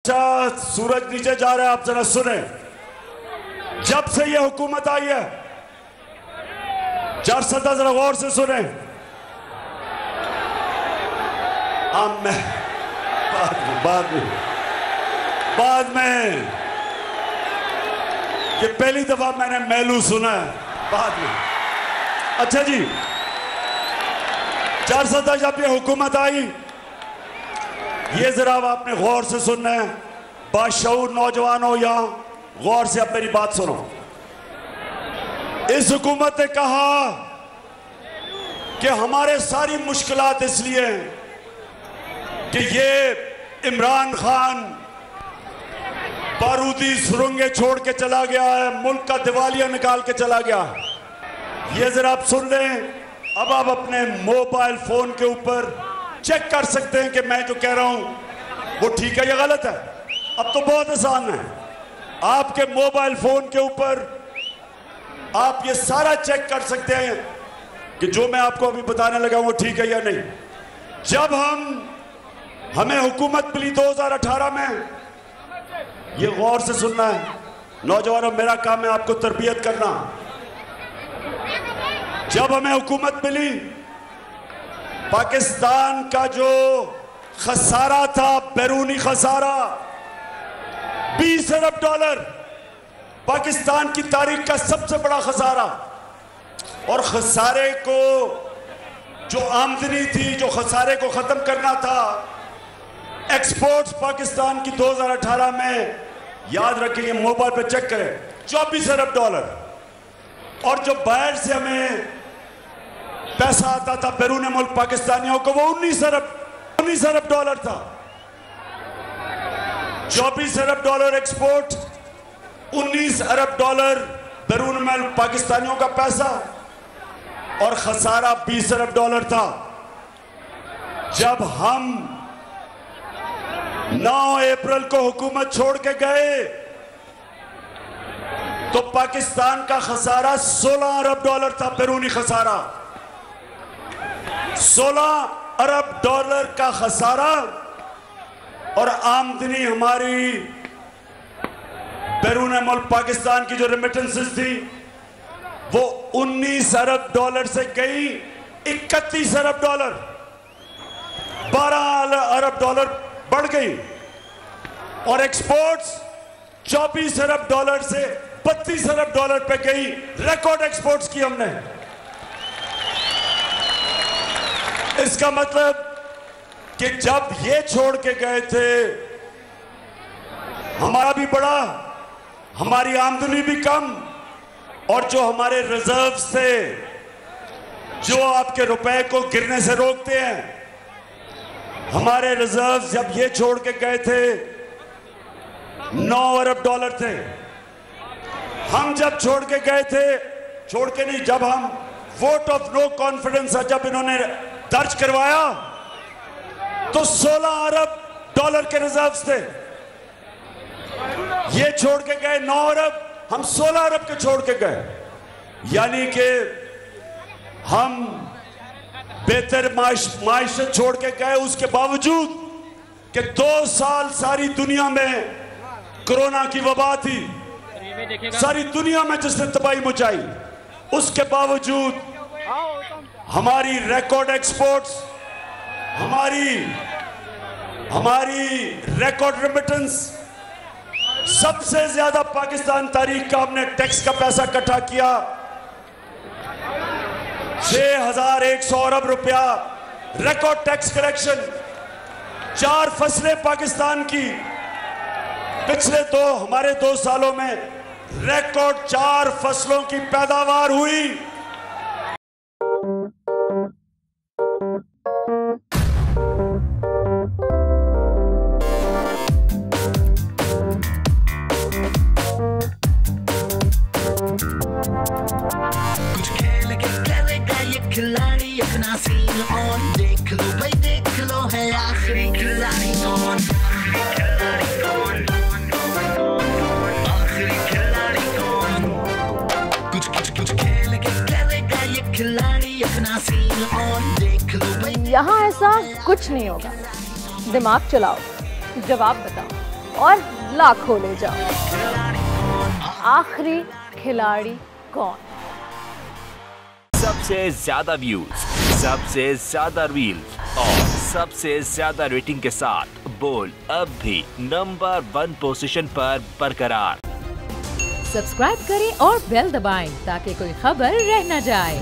अच्छा सूरज नीचे जा रहा है, आप जरा सुने। जब से ये हुकूमत आई है, चार सदा जरा गौर से सुने। बाद में ये पहली दफा मैंने मेलू सुना है, बाद में। अच्छा जी, चार सदा जब ये हुकूमत आई, ये जरा आपने गौर से सुनना है। बाशऊर नौजवानों, यहां गौर से अब मेरी बात सुनो। इस हुकूमत ने कहा कि हमारे सारी मुश्किलात इसलिए हैं कि ये इमरान खान बारूदी सुरंगें छोड़ के चला गया है, मुल्क का दिवालिया निकाल के चला गया। ये जरा आप सुन लें। अब आप अपने मोबाइल फोन के ऊपर चेक कर सकते हैं कि मैं जो कह रहा हूं वो ठीक है या गलत है। अब तो बहुत आसान है, आपके मोबाइल फोन के ऊपर आप ये सारा चेक कर सकते हैं कि जो मैं आपको अभी बताने लगा वो ठीक है या नहीं। जब हमें हुकूमत मिली 2018 में, ये गौर से सुनना है नौजवानों, मेरा काम है आपको तरबियत करना। जब हमें हुकूमत मिली, पाकिस्तान का जो खसारा था, बैरूनी खसारा, 20 अरब डॉलर, पाकिस्तान की तारीख का सबसे बड़ा खसारा। और खसारे को जो आमदनी थी, जो खसारे को खत्म करना था, एक्सपोर्ट्स पाकिस्तान की 2018 में, याद रखिए, मोबाइल पे चेक करें, 24 अरब डॉलर। और जो बाहर से हमें पैसा आता था बैरून मुल्क पाकिस्तानियों को, वो 19 अरब डॉलर था। 24 अरब डॉलर एक्सपोर्ट, 19 अरब डॉलर बैरून मुल्क पाकिस्तानियों का पैसा, और खसारा 20 अरब डॉलर था। जब हम 9 अप्रैल को हुकूमत छोड़ के गए तो पाकिस्तान का खसारा 16 अरब डॉलर था, बैरूनी खसारा। 16 अरब डॉलर का खसारा, और आमदनी हमारी बैरून मुल्क पाकिस्तान की जो रेमिटेंसेस थी वो 19 अरब डॉलर से गई 31 अरब डॉलर, 12 अरब डॉलर बढ़ गई। और एक्सपोर्ट्स 24 अरब डॉलर से 32 अरब डॉलर पे गई। रिकॉर्ड एक्सपोर्ट्स की हमने। इसका मतलब कि जब ये छोड़ के गए थे, हमारा भी बड़ा, हमारी आमदनी भी कम, और जो हमारे रिजर्व्स थे, जो आपके रुपए को गिरने से रोकते हैं, हमारे रिजर्व्स जब ये छोड़ के गए थे 9 अरब डॉलर थे। हम जब छोड़ के गए थे, छोड़ के नहीं, जब हम वोट ऑफ नो कॉन्फिडेंस जब इन्होंने दर्ज करवाया तो 16 अरब डॉलर के रिजर्व्स थे। ये छोड़ के गए 9 अरब, हम 16 अरब के छोड़ के गए। यानी कि हम बेहतर माइशत छोड़ के गए, उसके बावजूद कि 2 साल सारी दुनिया में कोरोना की वबा थी, सारी दुनिया में जिसने तबाही मचाई, उसके बावजूद हमारी रिकॉर्ड एक्सपोर्ट्स, हमारी रिकॉर्ड रेमिटेंस, सबसे ज्यादा पाकिस्तान तारीख का हमने टैक्स का पैसा इकट्ठा किया, 6100 अरब रुपया रिकॉर्ड टैक्स कलेक्शन। 4 फसलें पाकिस्तान की पिछले हमारे 2 सालों में रिकॉर्ड 4 फसलों की पैदावार हुई। खिलाड़ी अपना सीन ऑन, देख लो भाई देख लो, है आखिरी खिलाड़ी कौन, आखिरी खिलाड़ी कौन, कुछ खेल के करेगा ये खिलाड़ी अपना सीन ऑन, देख लो भाई। यहाँ ऐसा कुछ नहीं होगा, दिमाग चलाओ, जवाब बताओ। और लाखों ले जाओ। आखिरी खिलाड़ी कौन? सबसे ज्यादा व्यूज, सबसे ज्यादा रील्स और सबसे ज्यादा रेटिंग के साथ बोल अब भी नंबर 1 पोजीशन पर बरकरार। सब्सक्राइब करें और बेल दबाएं ताकि कोई खबर रह न जाए।